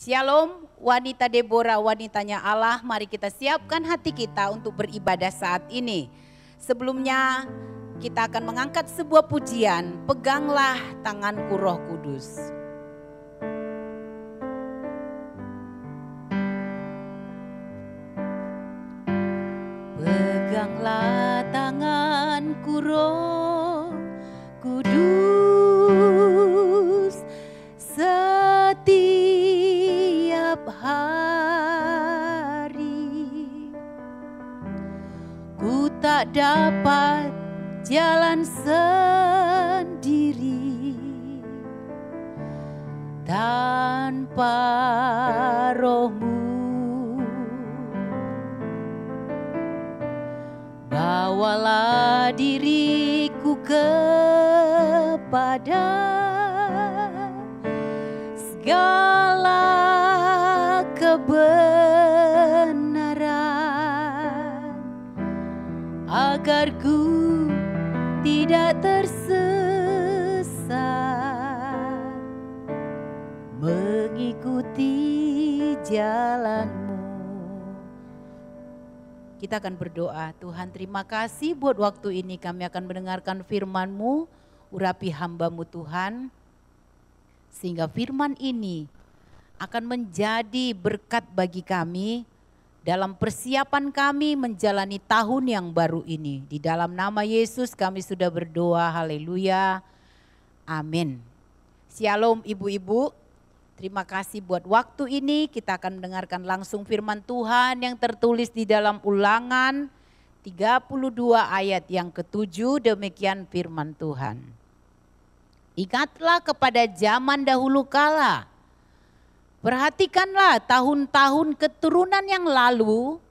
Shalom, wanita Deborah, wanitanya Allah. Mari kita siapkan hati kita untuk beribadah saat ini. Sebelumnya kita akan mengangkat sebuah pujian, peganglah tanganku Roh Kudus. Peganglah tanganku Roh Kudus, setiap hari ku tak dapat jalan sendiri tanpa Roh-Mu. Bawalah diriku kepada segala kebenaran, agar ku tidak tersesat mengikuti jalan-Mu. Kita akan berdoa. Tuhan, terima kasih buat waktu ini kami akan mendengarkan firman-Mu. Urapi hamba-Mu Tuhan, sehingga firman ini akan menjadi berkat bagi kami dalam persiapan kami menjalani tahun yang baru ini. Di dalam nama Yesus kami sudah berdoa, haleluya, amin. Shalom ibu-ibu, terima kasih buat waktu ini. Kita akan mendengarkan langsung firman Tuhan yang tertulis di dalam Ulangan 32 ayat yang ke-7, demikian firman Tuhan. Ingatlah kepada zaman dahulu kala. Perhatikanlah tahun-tahun keturunan yang lalu.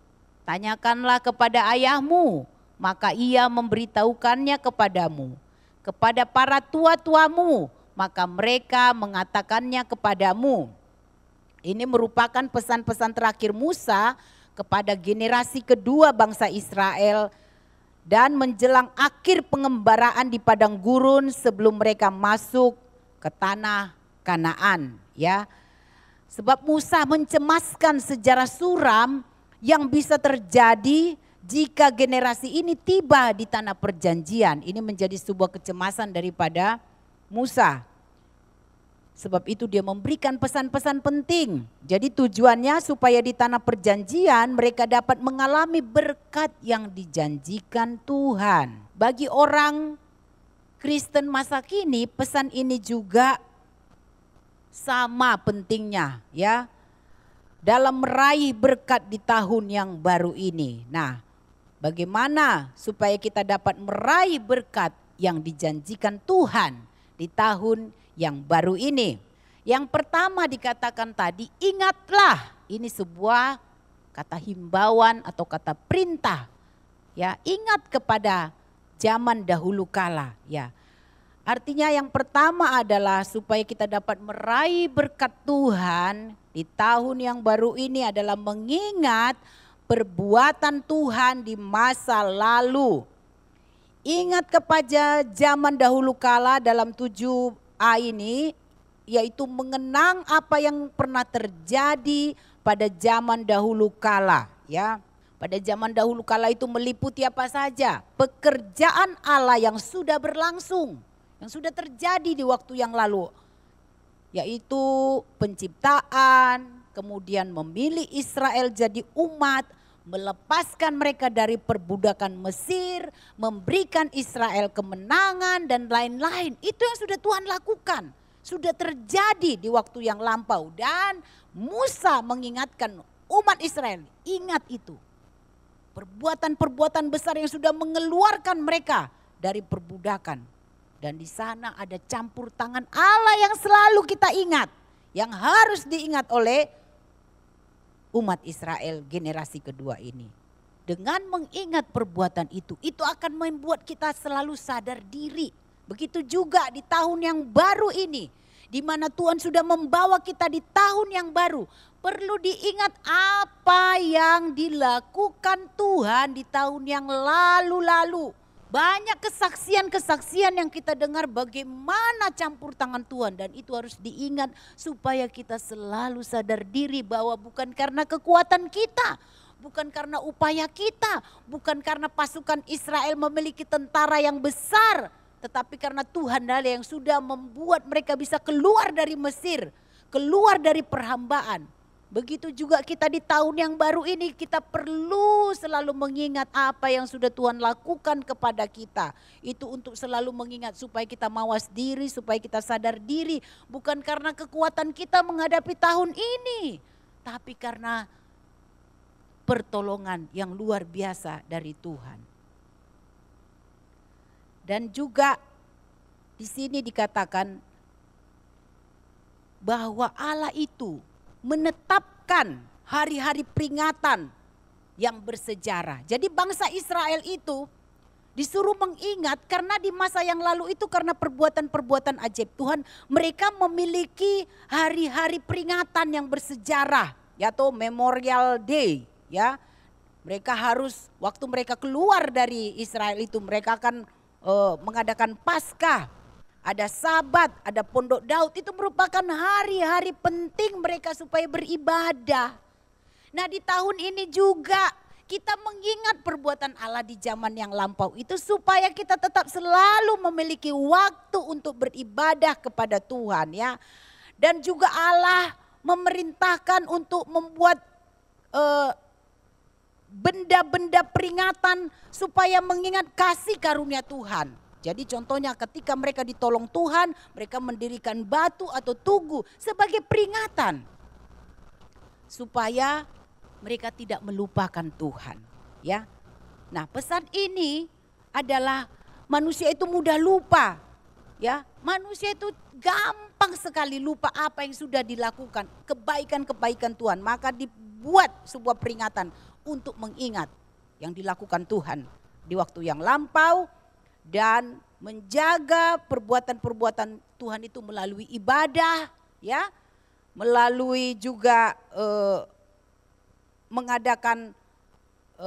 Tanyakanlah kepada ayahmu, maka ia memberitahukannya kepadamu. Kepada para tua-tuamu, maka mereka mengatakannya kepadamu. Ini merupakan pesan-pesan terakhir Musa kepada generasi kedua bangsa Israel dan menjelang akhir pengembaraan di padang gurun sebelum mereka masuk ke tanah Kanaan, ya. Sebab Musa mencemaskan sejarah suram yang bisa terjadi jika generasi ini tiba di tanah perjanjian. Ini menjadi sebuah kecemasan daripada Musa. Sebab itu dia memberikan pesan-pesan penting. Jadi tujuannya supaya di tanah perjanjian mereka dapat mengalami berkat yang dijanjikan Tuhan. Bagi orang Kristen masa kini pesan ini juga sama pentingnya, ya, dalam meraih berkat di tahun yang baru ini. Nah, bagaimana supaya kita dapat meraih berkat yang dijanjikan Tuhan di tahun yang baru ini? Yang pertama dikatakan tadi, ingatlah. Ini sebuah kata himbauan atau kata perintah. Ya, ingat kepada zaman dahulu kala, ya. Artinya yang pertama adalah supaya kita dapat meraih berkat Tuhan di tahun yang baru ini adalah mengingat perbuatan Tuhan di masa lalu. Ingat kepada zaman dahulu kala dalam 7a ini, yaitu mengenang apa yang pernah terjadi pada zaman dahulu kala, ya. Pada zaman dahulu kala itu meliputi apa saja? Pekerjaan Allah yang sudah berlangsung, yang sudah terjadi di waktu yang lalu, yaitu penciptaan, kemudian memilih Israel jadi umat, melepaskan mereka dari perbudakan Mesir, memberikan Israel kemenangan dan lain-lain. Itu yang sudah Tuhan lakukan, sudah terjadi di waktu yang lampau. Dan Musa mengingatkan umat Israel, ingat itu. Perbuatan-perbuatan besar yang sudah mengeluarkan mereka dari perbudakan. Dan di sana ada campur tangan Allah yang selalu kita ingat, yang harus diingat oleh umat Israel generasi kedua ini. Dengan mengingat perbuatan itu akan membuat kita selalu sadar diri. Begitu juga di tahun yang baru ini, di mana Tuhan sudah membawa kita di tahun yang baru. Perlu diingat apa yang dilakukan Tuhan di tahun yang lalu-lalu. Banyak kesaksian-kesaksian yang kita dengar bagaimana campur tangan Tuhan. Dan itu harus diingat supaya kita selalu sadar diri bahwa bukan karena kekuatan kita, bukan karena upaya kita, bukan karena pasukan Israel memiliki tentara yang besar, tetapi karena Tuhan adalah yang sudah membuat mereka bisa keluar dari Mesir, keluar dari perhambaan. Begitu juga kita di tahun yang baru ini, kita perlu selalu mengingat apa yang sudah Tuhan lakukan kepada kita. Itu untuk selalu mengingat supaya kita mawas diri, supaya kita sadar diri. Bukan karena kekuatan kita menghadapi tahun ini, tapi karena pertolongan yang luar biasa dari Tuhan. Dan juga di sini dikatakan bahwa Allah itu menetapkan hari-hari peringatan yang bersejarah. Jadi bangsa Israel itu disuruh mengingat karena di masa yang lalu itu karena perbuatan-perbuatan ajaib Tuhan, mereka memiliki hari-hari peringatan yang bersejarah, yaitu Memorial Day, ya. Mereka harus waktu mereka keluar dari Israel itu mereka akan mengadakan Paskah. Ada Sabat, ada Pondok Daud, itu merupakan hari-hari penting mereka supaya beribadah. Nah di tahun ini juga kita mengingat perbuatan Allah di zaman yang lampau itu supaya kita tetap selalu memiliki waktu untuk beribadah kepada Tuhan, ya. Dan juga Allah memerintahkan untuk membuat benda-benda peringatan supaya mengingat kasih karunia Tuhan. Jadi contohnya ketika mereka ditolong Tuhan, mereka mendirikan batu atau tugu sebagai peringatan. Supaya mereka tidak melupakan Tuhan, ya. Nah, pesan ini adalah manusia itu mudah lupa, ya. Manusia itu gampang sekali lupa apa yang sudah dilakukan, kebaikan-kebaikan Tuhan. Maka dibuat sebuah peringatan untuk mengingat yang dilakukan Tuhan di waktu yang lampau. Dan menjaga perbuatan-perbuatan Tuhan itu melalui ibadah, ya, melalui juga mengadakan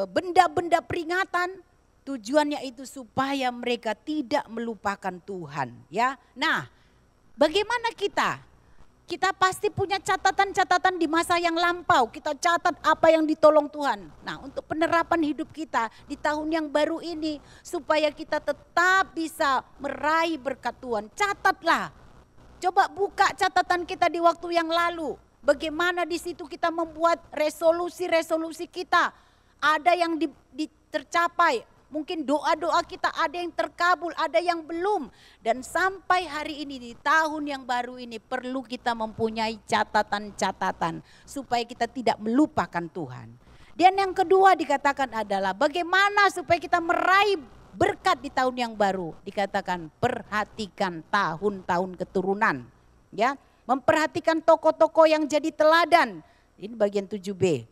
benda-benda peringatan. Tujuannya itu supaya mereka tidak melupakan Tuhan, ya. Nah, bagaimana kita? Kita pasti punya catatan-catatan di masa yang lampau. Kita catat apa yang ditolong Tuhan. Nah, untuk penerapan hidup kita di tahun yang baru ini supaya kita tetap bisa meraih berkat Tuhan. Catatlah. Coba buka catatan kita di waktu yang lalu. Bagaimana di situ kita membuat resolusi-resolusi kita. Ada yang tercapai. Mungkin doa-doa kita ada yang terkabul, ada yang belum. Dan sampai hari ini di tahun yang baru ini perlu kita mempunyai catatan-catatan supaya kita tidak melupakan Tuhan. Dan yang kedua dikatakan adalah bagaimana supaya kita meraih berkat di tahun yang baru. Dikatakan perhatikan tahun-tahun keturunan. Ya, memperhatikan tokoh-tokoh yang jadi teladan. Ini bagian 7B.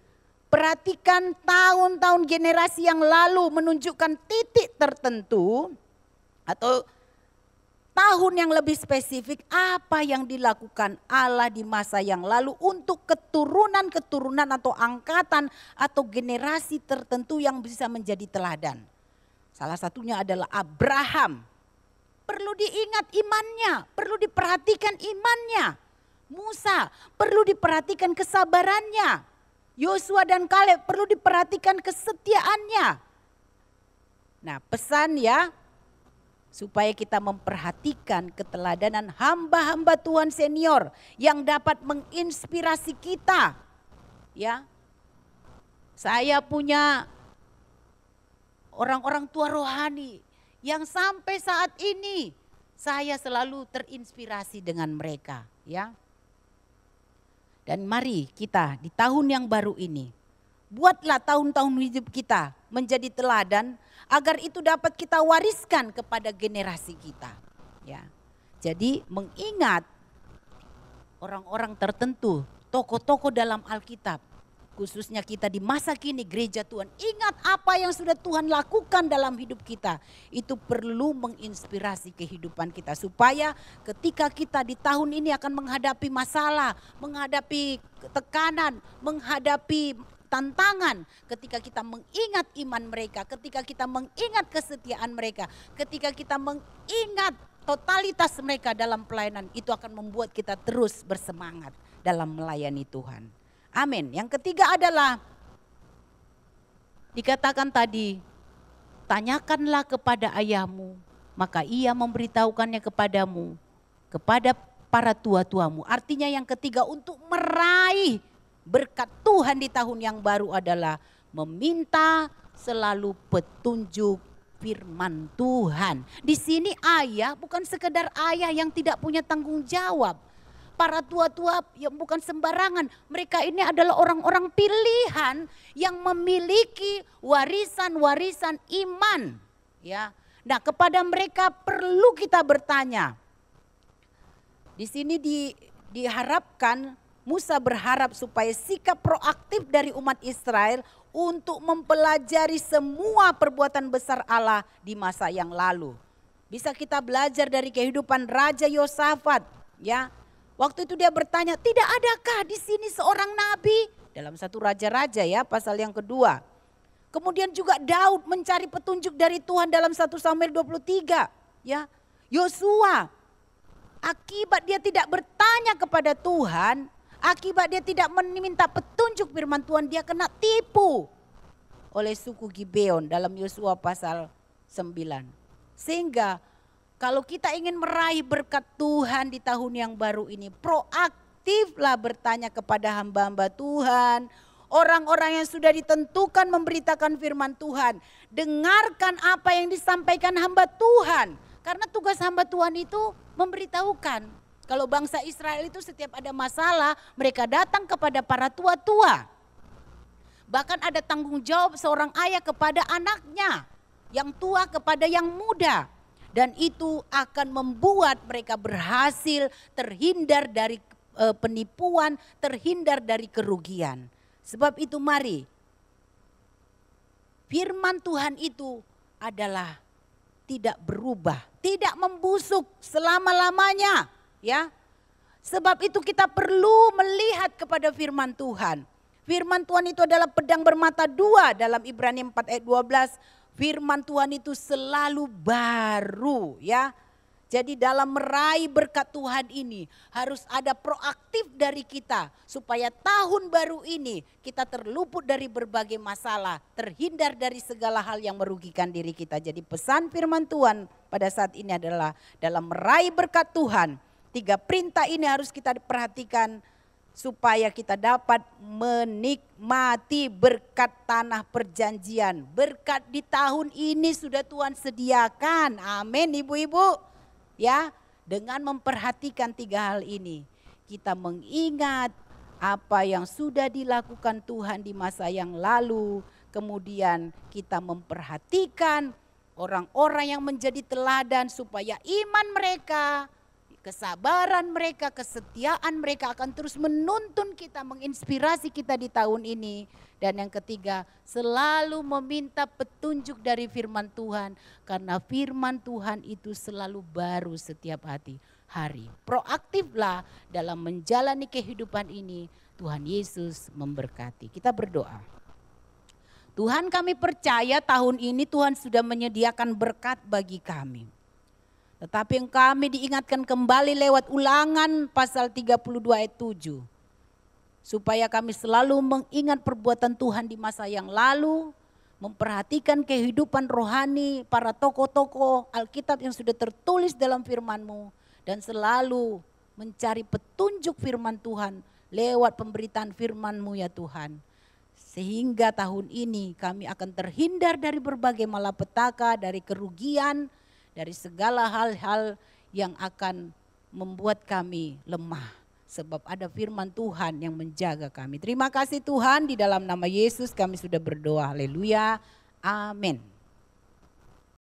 Perhatikan tahun-tahun generasi yang lalu menunjukkan titik tertentu atau tahun yang lebih spesifik apa yang dilakukan Allah di masa yang lalu untuk keturunan-keturunan atau angkatan atau generasi tertentu yang bisa menjadi teladan. Salah satunya adalah Abraham. Perlu diingat imannya, perlu diperhatikan imannya. Musa perlu diperhatikan kesabarannya. Yosua dan Kaleb perlu diperhatikan kesetiaannya. Nah, pesan ya supaya kita memperhatikan keteladanan hamba-hamba Tuhan senior yang dapat menginspirasi kita. Ya. Saya punya orang-orang tua rohani yang sampai saat ini saya selalu terinspirasi dengan mereka, ya. Dan mari kita di tahun yang baru ini, buatlah tahun-tahun hidup kita menjadi teladan agar itu dapat kita wariskan kepada generasi kita. Ya, jadi mengingat orang-orang tertentu, tokoh-tokoh dalam Alkitab, khususnya kita di masa kini gereja Tuhan, ingat apa yang sudah Tuhan lakukan dalam hidup kita. Itu perlu menginspirasi kehidupan kita supaya ketika kita di tahun ini akan menghadapi masalah, menghadapi tekanan, menghadapi tantangan ketika kita mengingat iman mereka, ketika kita mengingat kesetiaan mereka, ketika kita mengingat totalitas mereka dalam pelayanan, itu akan membuat kita terus bersemangat dalam melayani Tuhan. Amin. Yang ketiga adalah dikatakan tadi, tanyakanlah kepada ayahmu, maka ia memberitahukannya kepadamu, kepada para tua-tuamu. Artinya yang ketiga, untuk meraih berkat Tuhan di tahun yang baru adalah meminta selalu petunjuk firman Tuhan. Di sini ayah bukan sekedar ayah yang tidak punya tanggung jawab. Para tua-tua yang bukan sembarangan, mereka ini adalah orang-orang pilihan yang memiliki warisan-warisan iman. Ya, nah kepada mereka perlu kita bertanya. Di sini diharapkan, Musa berharap supaya sikap proaktif dari umat Israel untuk mempelajari semua perbuatan besar Allah di masa yang lalu. Bisa kita belajar dari kehidupan Raja Yosafat, ya. Waktu itu dia bertanya, tidak adakah di sini seorang nabi? Dalam satu Raja-Raja ya, pasal yang kedua. Kemudian juga Daud mencari petunjuk dari Tuhan dalam 1 Samuel 23, ya. Yosua, akibat dia tidak bertanya kepada Tuhan, akibat dia tidak meminta petunjuk firman Tuhan, dia kena tipu oleh suku Gibeon dalam Yosua pasal 9. Sehingga kalau kita ingin meraih berkat Tuhan di tahun yang baru ini, proaktiflah bertanya kepada hamba-hamba Tuhan, orang-orang yang sudah ditentukan memberitakan firman Tuhan. Dengarkan apa yang disampaikan hamba Tuhan. Karena tugas hamba Tuhan itu memberitahukan. Kalau bangsa Israel itu setiap ada masalah, mereka datang kepada para tua-tua. Bahkan ada tanggung jawab seorang ayah kepada anaknya, yang tua kepada yang muda. Dan itu akan membuat mereka berhasil terhindar dari penipuan, terhindar dari kerugian. Sebab itu mari, firman Tuhan itu adalah tidak berubah, tidak membusuk selama-lamanya, ya. Sebab itu kita perlu melihat kepada firman Tuhan. Firman Tuhan itu adalah pedang bermata dua dalam Ibrani 4 ayat 12. Firman Tuhan itu selalu baru, ya. Jadi dalam meraih berkat Tuhan ini harus ada proaktif dari kita supaya tahun baru ini kita terluput dari berbagai masalah, terhindar dari segala hal yang merugikan diri kita. Jadi pesan firman Tuhan pada saat ini adalah dalam meraih berkat Tuhan, 3 perintah ini harus kita perhatikan supaya kita dapat menikmati berkat tanah perjanjian. Berkat di tahun ini sudah Tuhan sediakan. Amin ibu-ibu. Ya, dengan memperhatikan 3 hal ini, kita mengingat apa yang sudah dilakukan Tuhan di masa yang lalu. Kemudian kita memperhatikan orang-orang yang menjadi teladan supaya iman mereka, kesabaran mereka, kesetiaan mereka akan terus menuntun kita, menginspirasi kita di tahun ini. Dan yang ketiga, selalu meminta petunjuk dari firman Tuhan. Karena firman Tuhan itu selalu baru setiap hari. Proaktiflah dalam menjalani kehidupan ini. Tuhan Yesus memberkati. Kita berdoa. Tuhan, kami percaya tahun ini Tuhan sudah menyediakan berkat bagi kami. Tetapi yang kami diingatkan kembali lewat Ulangan pasal 32 ayat 7. Supaya kami selalu mengingat perbuatan Tuhan di masa yang lalu. Memperhatikan kehidupan rohani para tokoh-tokoh Alkitab yang sudah tertulis dalam firman-Mu. Dan selalu mencari petunjuk firman Tuhan lewat pemberitaan firman-Mu ya Tuhan. Sehingga tahun ini kami akan terhindar dari berbagai malapetaka, dari kerugian, dari segala hal-hal yang akan membuat kami lemah. Sebab ada firman Tuhan yang menjaga kami. Terima kasih Tuhan, di dalam nama Yesus kami sudah berdoa. Haleluya. Amin.